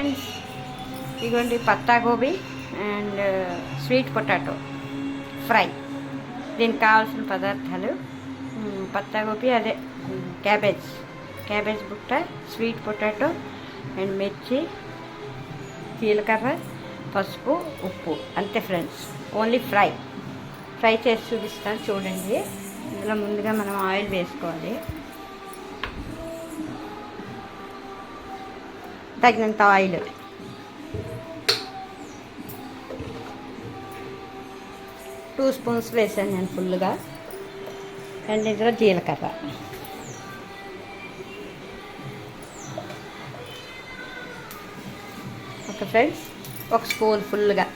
Friends, ఇదిగోండి పత్తా gobi and sweet potato fry. దీనికి కావాల్సిన పదార్థాలు పత్తా గోబీ, అదే క్యాబేజ్ బుట్ట, స్వీట్ పొటాటో అండ్ మిర్చి, జీలకర్ర, పసుపు, ఉప్పు. అంతే ఫ్రెండ్స్, ఓన్లీ ఫ్రై చేసి చూపిస్తాను చూడండి. ఇందులో ముందుగా మనం ఆయిల్ వేసుకోవాలి, తగినంత ఆయిల్. టూ స్పూన్స్ వేసాను నేను ఫుల్గా. అండ్ ఇందులో జీలకర్ర, ఓకే ఫ్రెండ్స్, ఒక స్పూన్ ఫుల్గా.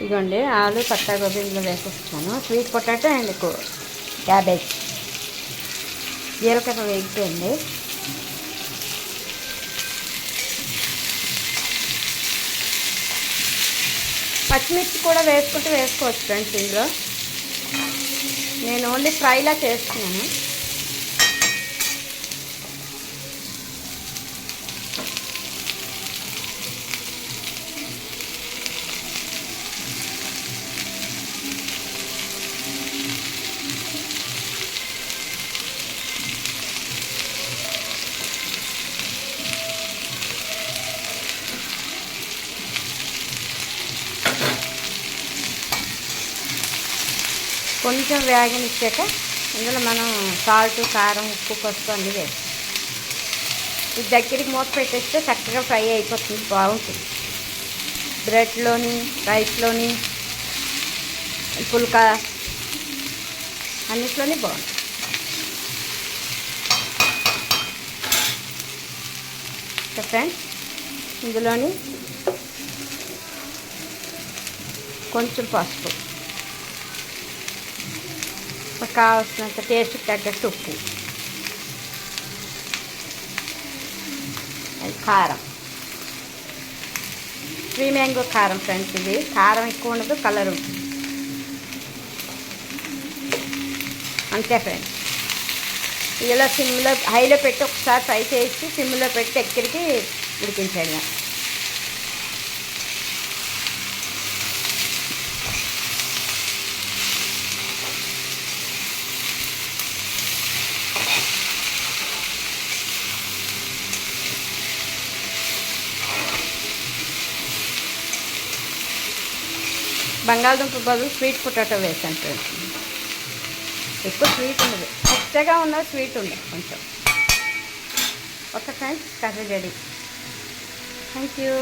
ఇదిగోండి ఆలు పత్తా గోబీ ఇందులో వేసేస్తాను. Sweet potato and cabbage. జీలకర్ర వేగిపోయింది. పచ్చిమిర్చి కూడా వేసుకోవచ్చు ఫ్రెండ్స్. ఇందులో నేను ఓన్లీ ఫ్రైలా చేస్తున్నాను. కొంచెం వేగనిచ్చాక ఇందులో మనం సాల్ట్, కారం, ఉప్పు, పసుపు అన్నీ వేస్తాం. ఇది దగ్గరికి మూత పెట్టేస్తే చక్కగా ఫ్రై అయిపోతుంది, బాగుంటుంది. బ్రెడ్లోని, రైస్లోని, పుల్కా అన్నిట్లోని బాగుంటుంది. ఓకే ఫ్రెండ్స్, ఇందులోని కొంచెం పసుపు, కావాల్సినంత టేస్ట్ తగ్గట్టు ఉప్పు, కారం, 3 మ్యాంగో కారం ఫ్రెండ్స్. ఇది కారం ఎక్కువ ఉండదు, కలర్ ఉంటుంది. అంతే ఫ్రెండ్స్. ఇలా సిమ్లో, హైలో పెట్టి ఒకసారి ఫ్రై చేసి సిమ్లో పెట్టి దగ్గరికి ఉడికించాడు. బంగాళదుంప బదులు స్వీట్ పొటాటో వేసాను ఫ్రెండ్స్. ఎక్కువ స్వీట్ ఉండదు, కొత్తగా ఉన్నది స్వీట్ ఉండదు కొంచెం. Okay friends, curry ready. Thank you.